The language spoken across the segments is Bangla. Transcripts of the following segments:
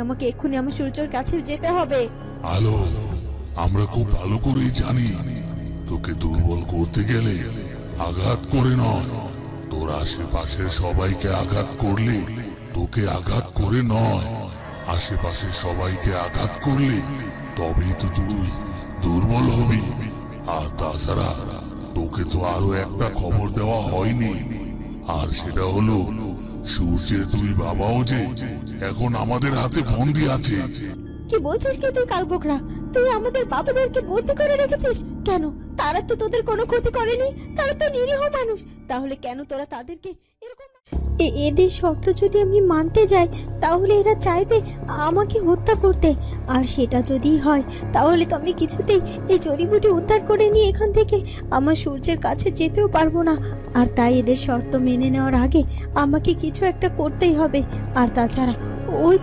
আমাকে এক্ষুনি আমার সূর্যের কাছে যেতে হবে। আলো, আমরা খুব ভালো করেই জানি তোকে দুর্বল করতে গেলে আঘাত করে নয়, তোর আশেপাশের সবাইকে আঘাত করলে, তোকে আঘাত করে নয়, আশেপাশের সবাইকে আঘাত করলে তবেই তো তুই দুর্বল হবি। আর তাছাড়া তোকে তো আরো একটা খবর দেওয়া হয়নি, আর সেটা হলো সূর্যের তুই বাবাও যে এখন আমাদের হাতে বন্দি আছে। কি বলছিস কি তুই কালবকরা? তুই আমাদের বাবাদেরকে বন্দি করে রেখেছিস কেন? তারা তো তোদের কোনো ক্ষতি করেনি, তারা তো নিরীহ মানুষ। তাহলে কেন তোরা তাদেরকে এরকম? এদের শর্ত যদি আমি মানতে যাই তাহলে এরা চাইবে আমাকে হত্যা করতে, আর সেটা যদি হয় তাহলে তো আমি কিছুতেই এই জড়িবুটি উদ্ধার করে নিয়ে এখান থেকে আমার সূর্যের কাছে যেতেও পারবো না। আর তাই এদের শর্ত মেনে নেওয়ার আগে আমাকে কিছু একটা করতেই হবে। আর তাছাড়া ওই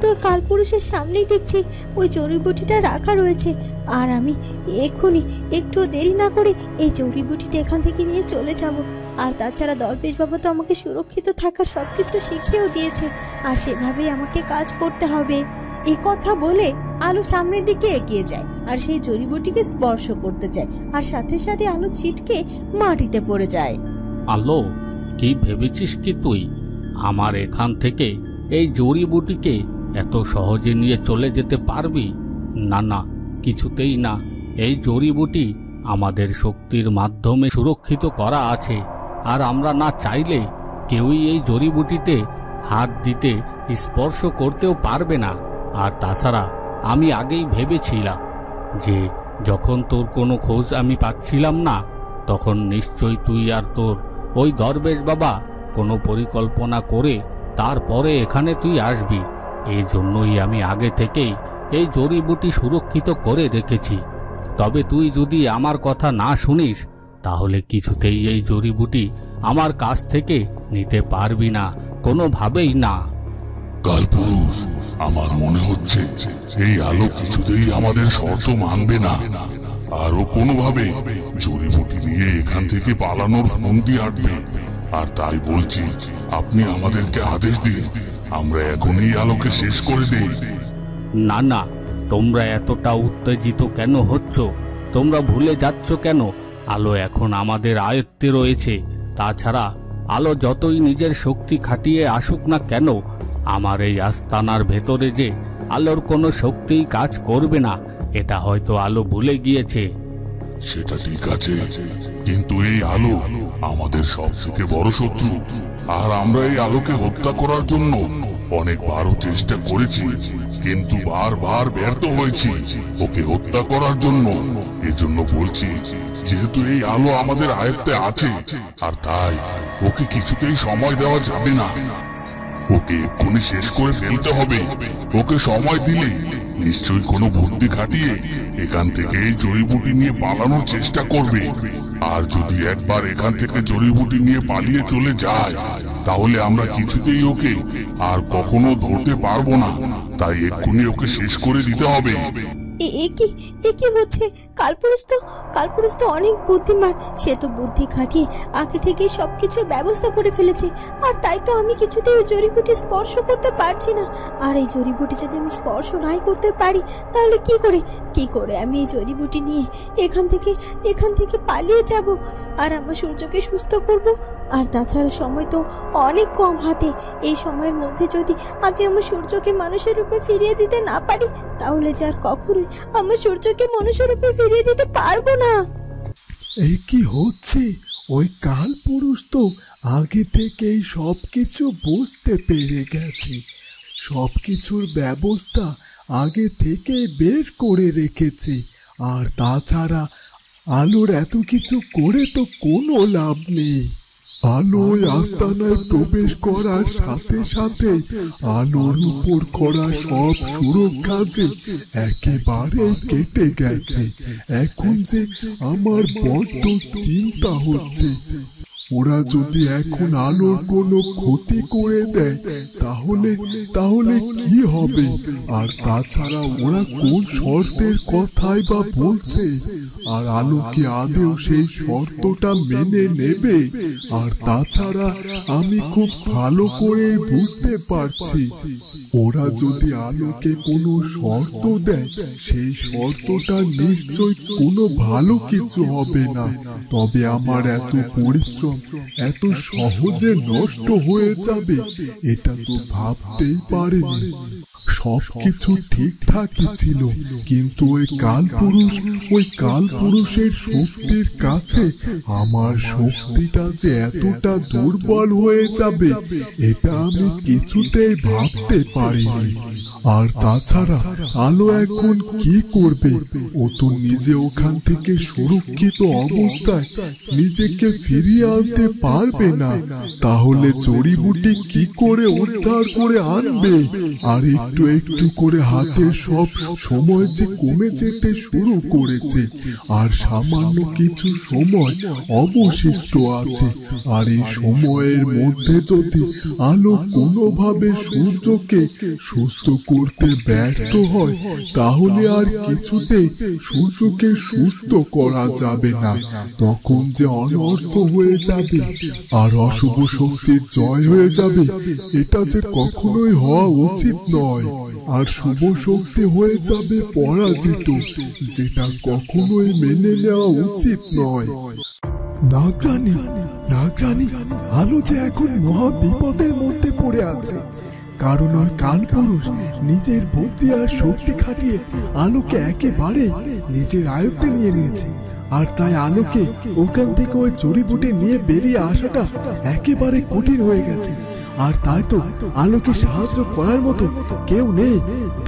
তো কালপুরুষের সামনেই দেখছি ওই জড়িবুটিটা রাখা রয়েছে, আর আমি এক্ষুনি একটু দেরি না করে এই জড়িবুটিটা এখান থেকে নিয়ে চলে যাব। আর তাছাড়া দরবেশ বাবা তো আমাকে সুরক্ষিত থাকার সবকিছু শিখিয়েও দিয়েছে, আর সেভাবেই আমাকে কাজ করতে হবে। এই কথা বলে আলো সামনের দিকে এগিয়ে যায় আর সেই জড়িবুটিকে স্পর্শ করতে যায়, আর সাথে সাথে আলো ছিটকে মাটিতে পড়ে যায়। আলো, কি ভেবেছিস কি তুই আমার এখান থেকে এই জড়িবুটিকে এত সহজে নিয়ে চলে যেতে পারবি? না না, কিছুতেই না। এই জড়িবুটি আমাদের শক্তির মাধ্যমে সুরক্ষিত করা আছে, আর আমরা না চাইলে কেউই এই জড়িবুটিতে হাত দিতে, স্পর্শ করতেও পারবে না। আর তাছাড়া আমি আগেই ভেবেছিলাম যে যখন তোর কোনো খোঁজ আমি পাচ্ছিলাম না, তখন নিশ্চয়ই তুই আর তোর ওই দরবেশ বাবা কোনো পরিকল্পনা করে তারপরে এখানে তুই আসবি। এই জন্যই আমি আগে থেকেই এই জড়িবুটি সুরক্ষিত করে রেখেছি। তবে তুই যদি আমার কথা না শুনিস তাহলে কিছুতেই এই জড়িবুটি আমার কাছ থেকে নিতে পারবি না, কোনোভাবেই না। কালপুরুষ, আমার মনে হচ্ছে এই আলো কিছুতেই আমাদের শর্ত মানবে না, আরো কোনোভাবে জড়িবুটি নিয়ে এখান থেকে পালানোর ফন্দি আঁটবে। আর তাই বলছি, আপনি আমাদেরকে আদেশ দিন, আমরা এখনই আলোকে শেষ করে দেই। না না, তোমরা এতটা উত্তেজিত কেন হচ্ছ? তোমরা ভুলে যাচ্ছ কেন আলো এখন আমাদের আয়ত্তে রয়েছে? তাছাড়া আলো যতই নিজের শক্তি খাটিয়ে আসুক না কেন, আমার এই আস্তানার ভেতরে যে আলোর কোনো শক্তিই কাজ করবে না, এটা হয়তো আলো ভুলে গিয়েছে। সেটা ঠিক আছে, কিন্তু এই আলো আমাদের সব থেকে বড় শত্রু, আর আমরা এই আলোকে হত্যা করার জন্য অনেকবারও চেষ্টা করেছি, কিন্তু বারবার ব্যর্থ হয়েছি ওকে হত্যা করার জন্য। এজন্য বলছি, যেহেতু এই আলো আমাদের আয়ত্তে আছে, আর তাই ওকে কিছুতেই সময় দেওয়া যাবে না, ওকে এক্ষুনি শেষ করে ফেলতে হবে। ওকে সময় দিলে নিশ্চয়ই কোনো বুদ্ধি খাটিয়ে এখান থেকে এই জড়িবুটি নিয়ে পালানোর চেষ্টা করবে। আর যদি একবার এখান থেকে জড়িবুটি নিয়ে পালিয়ে চলে যায় তাহলে আমরা কিছুতেই ওকে আর কখনো ধরতে পারবো না। তাই এক্ষুনি ওকে শেষ করে দিতে হবে। এ কি হচ্ছে? কালপুরুষ তো অনেক বুদ্ধিমান, সে তো বুদ্ধি খাটিয়ে আগে থেকে সবকিছুর ব্যবস্থা করে ফেলেছে। আর তাই তো আমি কিছুতেই ওই জড়িবুটি স্পর্শ করতে পারছি না। আর এই জড়িবুটি যদি আমি স্পর্শ নাই করতে পারি তাহলে কি করে আমি এই জড়িবুটি নিয়ে এখান থেকে পালিয়ে যাব আর আমার সূর্যকে সুস্থ করব? আর তাছাড়া সময় তো অনেক কম হাতে। এই সময়ের মধ্যে যদি আমি আমার সূর্যকে মানুষের রূপে ফিরিয়ে দিতে না পারি তাহলে যে আর কখনোই আমার সূর্যকে মানুষের রূপে ফিরিয়ে দিতে পারবো না। এই কি হচ্ছে? ওই কালপুরুষ তো আগে থেকেই সবকিছু বুঝতে পেরে গেছে, সবকিছুর ব্যবস্থা আগে থেকে বের করে রেখেছে। আর তাছাড়া আলোর এত কিছু করে তো কোনো লাভ নেই। আলোয় আস্তানায় প্রবেশ করার সাথে সাথে আলোর উপর করা সব সুরক্ষা যে একেবারে কেটে গেছে। এখন যে আমার বড্ড চিন্তা হচ্ছে। ওরা যদি এখন আলোর কোনো ক্ষতি করে দেয় তাহলে তাহলে কি হবে? আর তাছাড়া ওরা কোন শর্তের কথাই বা বলছে? আর আলো কি আদেও সেই শর্তটা মেনে নেবে? আর তাছাড়া আমি খুব ভালো করে বুঝতে পারছি ওরা যদি আলোকে কোনো শর্ত দেয় সেই শর্তটা নিশ্চয় কোনো ভালো কিছু হবে না। তবে আমার এত পরিশ্রম এত সহজে নষ্ট হয়ে যাবে এটা তো ভাবতেই পারিনি। সবকিছু ঠিকঠাকই ছিল, কিন্তু ওই কালপুরুষের শক্তির কাছে আমার শক্তিটা যে এতটা দুর্বল হয়ে যাবে এটা আমি কিছুতেই ভাবতে পারিনি। আর তাছাড়া আলো এখন কি করবে? ও তো নিজে ওখান থেকে সুরক্ষিত অবস্থায় নিজেকে ফিরিয়ে আনতে পারবে না। তাহলে জড়িবুটি কি করে উদ্ধার করে আনবে? আর একটু একটু করে হাতের সব সময় যে কমে যেতে শুরু করেছে, আর সামান্য কিছু সময় অবশিষ্ট আছে। আর এই সময়ের মধ্যে যদি আলো কোনোভাবে সূর্যকে সুস্থ করতে ব্যর্থ হয় তাহলে আর কিছুতেই সূর্যকে সুস্থ করা যাবে না। তখন যে অনর্থ হয়ে যাবে আর অশুভ শক্তির জয় হয়ে যাবে, এটা যে কখনোই হওয়া উচিত নয়। আর শুভ শক্তি হয়ে যাবে পরাজিত, যেটা কখনোই মেনে নেওয়া উচিত নয়। নাগরানী, আলো যে এখন মহা বিপদের মধ্যে পড়ে আছে, কারণ ওই কালপুরুষ নিজের বুদ্ধি আর শক্তি খাটিয়ে আলোকে একেবারে নিজের আয়ত্তে নিয়ে নিয়েছে। আর তাই আলোকে ওখান থেকে ওই জড়িবুটি নিয়ে বেরিয়ে আসাটা একেবারে কঠিন হয়ে গেছে। আর তাই তো আলোকে সাহায্য করার মতো কেউ নেই।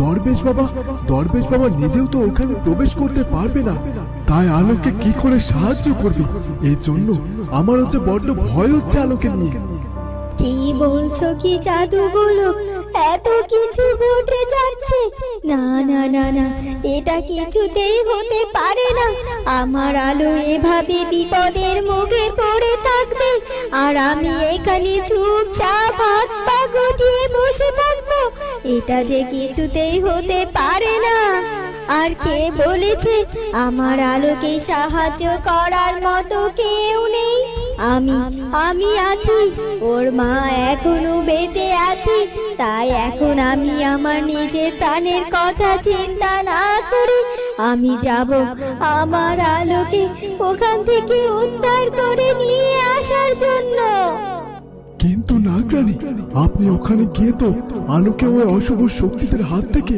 দরবেশ বাবা নিজেও তো ওখানে প্রবেশ করতে পারবে না, তাই আলোকে কি করে সাহায্য করবে? এই জন্য আমার হচ্ছে বড্ড ভয় হচ্ছে আলোকে নিয়ে। কি বলছো? কি জাদু বলো? এত কিছু ঘটে যাচ্ছে। না না না না, এটা কিছুতেই হতে পারে না। আমার আলো এভাবে বিপদের মুখে পড়ে থাকবে আর আমি এখানে চুপচাপ হাত পা গুটিয়ে বসে থাকবো? এটা যে কিছুতেই হতে পারে না। আর কে বলেছে আমার আলোকে সাহায্য করার মতো কেউ নেই? আমি আছি, ওর মা এখনো বেঁচে আছে। তাই এখন আমি আমার নিজের প্রাণের কথা চিন্তা না করে আমি যাব আমার আলোকে ওখান থেকে উদ্ধার করে নিয়ে আসার জন্য। কিন্তু নাগরানী, আপনি ওখানে গিয়ে তো আলোকে ওই অশুভ শক্তিদের হাত থেকে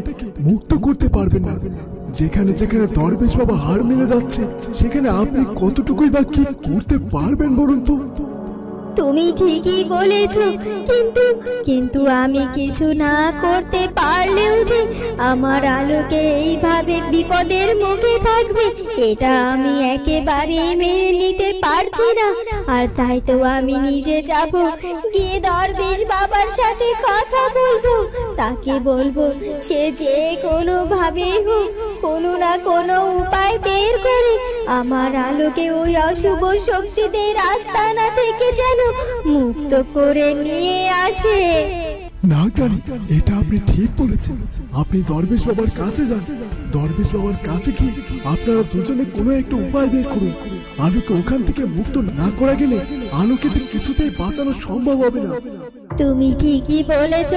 মুক্ত করতে পারবেন না। যেখানে যেখানে দরবেশ বাবা হার মেনে যাচ্ছে সেখানে আপনি কতটুকুই বা কি করতে পারবেন বলুন তো? তুমি ঠিকই বলেছো, কিন্তু আমি কিছু না করতে পারলেও যে আমার আলোকে এইভাবে বিপদের মুখে থাকবে এটা আমি একেবারে মেনে নিতে পারছি না। আর তাই তো আমি নিজে যাব, গিয়ে দরবেশ বাবার সাথে কথা বলবো। তাকে বলবো সে যে কোনো ভাবেই হোক কোনো না কোনো উপায় বের করে আমার আলোকে ওই অশুভ শক্তিদের আস্তানা থেকে যেন মুক্ত করে নিয়ে আসে। নাগরানী, এটা আপনি ঠিক বলেছেন। আপনি দরবেশ বাবার কাছে যান। দরবেশ বাবার কাছে গিয়ে আপনারা দুজনে কোনো একটা উপায় বের করুন। আলোকে ওখান থেকে মুক্ত না করা গেলে আলোকে যে কিছুতেই বাঁচানো সম্ভব হবে না। তুমি ঠিকই বলেছ,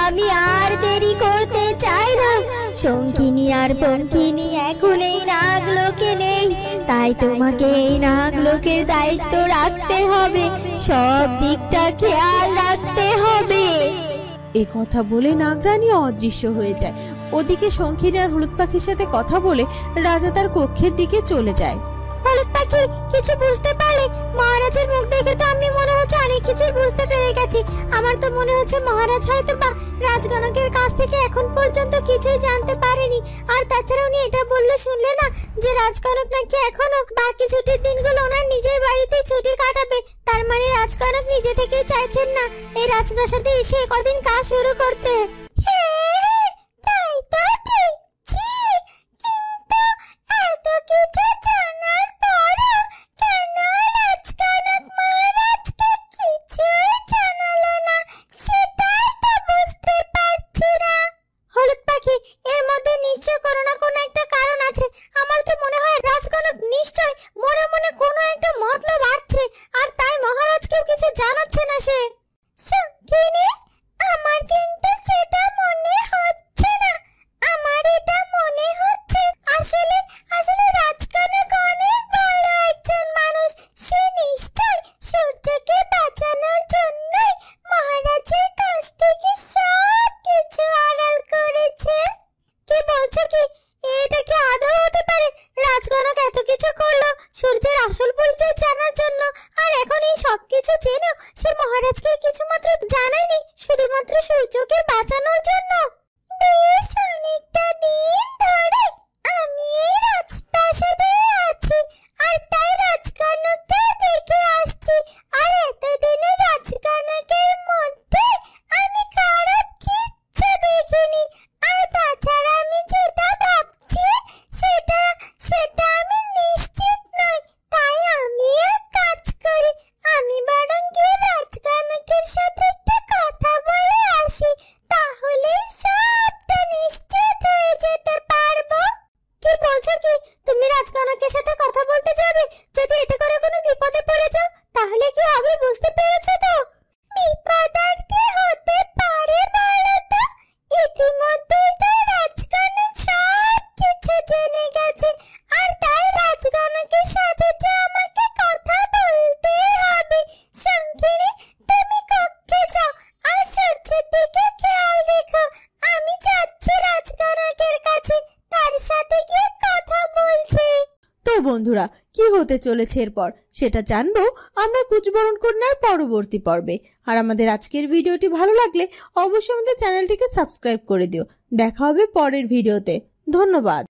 আমি আর দেরি করতে চাই না। শঙ্খিনী আর পঙ্খিনী এখন এই নাগলোকে নেই, তাই তোমাকে এই নাগলোকের দায়িত্ব রাখতে হবে, সব দিকটা খেয়াল রাখতে হবে। এ কথা বলে নাগরানী অদৃশ্য হয়ে যায়। ওদিকে শঙ্খিনী আর হলুদ পাখির সাথে কথা বলে রাজা তার কক্ষের দিকে চলে যায়। হলুদ পাখি, কিছু বুঝতে পারলে? মহারাজের মুখ দেখে তো আমি মনে হচ্ছে অনেক কিছু বুঝতে পেরে গেছি। আমার তো মনে হচ্ছে মহারাজ হয়তো বা রাজগণকের কাছ থেকে এখন পর্যন্ত কিছুই জানতে পারেনি। আর তাছাড়া উনি এটা বললে শুনলে না যে রাজগণক নাকি এখনো বাকি ছুটির দিনগুলো ওনার নিজের বাড়িতে ছুটি কাটাবে। তার মানে রাজগণক নিজে থেকেই চাইছেন না এই রাজপ্রাসাদে এসে কদিন কাজ শুরু করতে। তাই তো দেখছি, কিন্তু এত কিছু জানার পরও কেন রাজগণক মহারাজ সূর্যকে বাঁচানোর জন্য? বেশ অনেকটা দিন ধরে আমি এই রাজপ্রাসাদে আছি, আর তাই রাজকনককে দেখে আসছি। আর এতদিনে রাজকনকের মধ্যে আমি খারাপ কিচ্ছু দেখিনি। আর তাছাড়া আমি যেটা ভাবছি সেটা সেটা আমি নিশ্চিত নই। তাই আমি এক কাজ করি, আমি বরং গিয়ে রাজকনকের সাথে একটু কথা বলে আসি, তাহলে সবটা নিশ্চিত হয়ে যেতে পারবো। কি বলছো কি? তুমি রাজকনকের সাথে কথা বলতে যাবে? যদি এতে করে কোনো বিপদে পড়ে যাও তাহলে কি হবে বুঝতে পেরেছো তো? বিপদ আর কি হতে পারে বলো তো? ইতিমধ্যেই তো রাজকনক সব কিছু জেনে গেছে, আর তাই রাজকনকের সাথে যে আমাকে কথা বলতে হবে। শঙ্খিনী, তুমি কক্ষে যাও আর সূর্যের দিকে খেয়াল রেখো। আমি যাচ্ছি রাজকনকের কাছে, তার সাথে গিয়ে কথা বলছি। তো বন্ধুরা, কি হতে চলেছে এরপর সেটা জানবো আমরা কুচবরণ কন্যার পরবর্তী পর্বে। আর আমাদের আজকের ভিডিওটি ভালো লাগলে অবশ্যই আমাদের চ্যানেলটিকে সাবস্ক্রাইব করে দিও। দেখা হবে পরের ভিডিওতে। ধন্যবাদ।